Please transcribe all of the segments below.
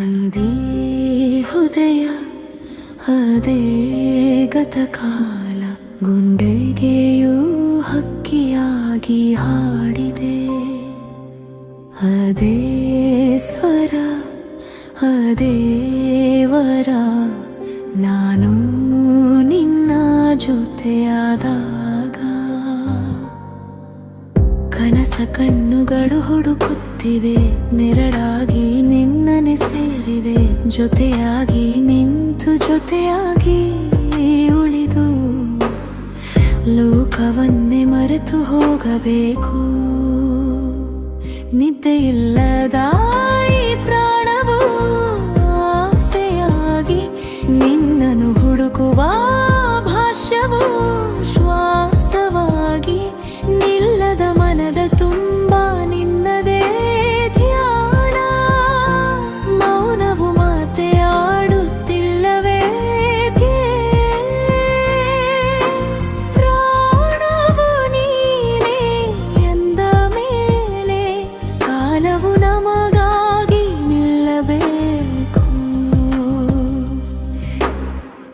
ಅಂದೇ ಹೃದಯ ಅದೇ ಗತಕಾಲ ಗುಂಡೆಗೆಯೂ ಹಕ್ಕಿಯಾಗಿ ಹಾಡಿದೆ. ಅದೇ ಸ್ವರ ಅದೇ ವರ ನಾನು ನಿನ್ನ ಜೊತೆಯಾದಾಗ. ಕನಸ ಕಣ್ಣುಗಳು ಹುಡುಕುತ್ತಿವೆ, ನೆರಳಾಗಿ ನಿನ್ನನೆ ಸೇರಿವೆ. ಜೊತೆಯಾಗಿ ನಿಂತು ಜೊತೆಯಾಗಿ ಉಳಿದು ಲೋಕವನ್ನೇ ಮರೆತು ಹೋಗಬೇಕು. ನಿದ್ದೆಯಿಲ್ಲದ ಈ ಪ್ರಾಣವು ಆಸೆಯಾಗಿ ನಿನ್ನನ್ನು ಹುಡುಕುವ ಭಾಷ್ಯವು ಶ್ವಾಸವಾಗಿ ನಿಲ್ಲದ ಮನದ ತುಂಬ ನಿನ್ನದೇ ಧ್ಯಾನ. ಮೌನವು ಮಾತೆ ಆಡುತ್ತಿಲ್ಲವೇ ಪ್ರಾಣವು ನೀನೇ ಎಂದ ಮೇಲೆ ಕಾಲವು ನಮಗಾಗಿ ನಿಲ್ಲಬೇಕು.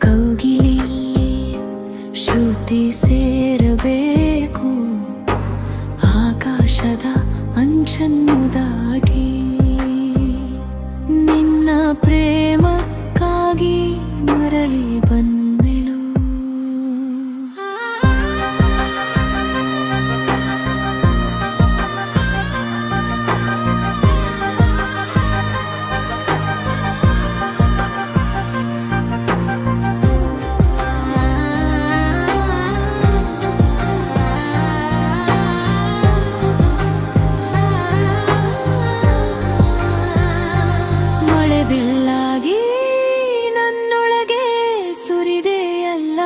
ಕೌಗಿಲಿಯಲ್ಲಿ ಶ್ರುತಿ ಸೇರಬೇಕು, ಆಕಾಶದ ಅಂಚನ್ನು ದಾಟಿ. ನಿನ್ನ ಪ್ರೇಮಕ್ಕಾಗಿ ಮರಳಿ ಬಂದೆನು. ಬಿಲ್ಲಾಗಿ ನನ್ನೊಳಗೆ ಸುರಿದೆಯಲ್ಲ,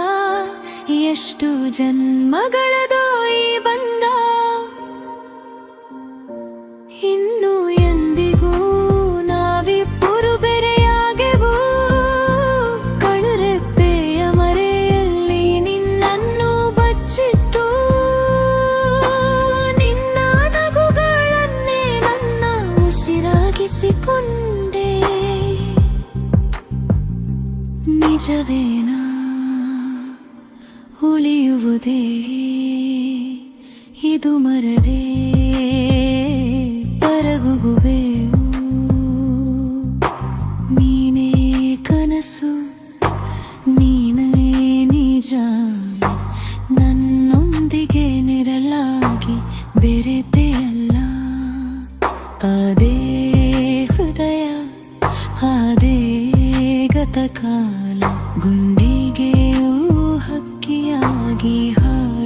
ಎಷ್ಟು ಜನ್ಮಗಳದೋ ಈ ಬಂಧ. ಇನ್ನು ಎಂದಿಗೂ ನಾವಿಬ್ಬರು ಬೆರೆಯಾಗೆವು. ಕಳುರೆಪ್ಪೆಯ ಮರೆಯಲ್ಲಿ ನಿನ್ನನ್ನು ಬಚ್ಚಿಟ್ಟು ನಿನ್ನ ನಗುಗಳನ್ನೇ ನನ್ನ ಉಸಿರಾಗಿಸಿಕೊಂಡೆ. ನಿಜವೇನಾ ಉಳಿಯುವುದೇ ಇದು ಮರದೇ ಕರಗುವೆವು. ನೀನೇ ಕನಸು ನೀನೇ ನಿಜ, ನನ್ನೊಂದಿಗೆ ನೆರಳಾಗಿ ಬೆರೆತೆಯಲ್ಲ. ಅದೇ ಹೃದಯ ಅದೇ ಗತಕಾಲ ಗುಂಡಿಗೆಯೂ ಹಕ್ಕಿಯಾಗಿ ಹಾಡಿ.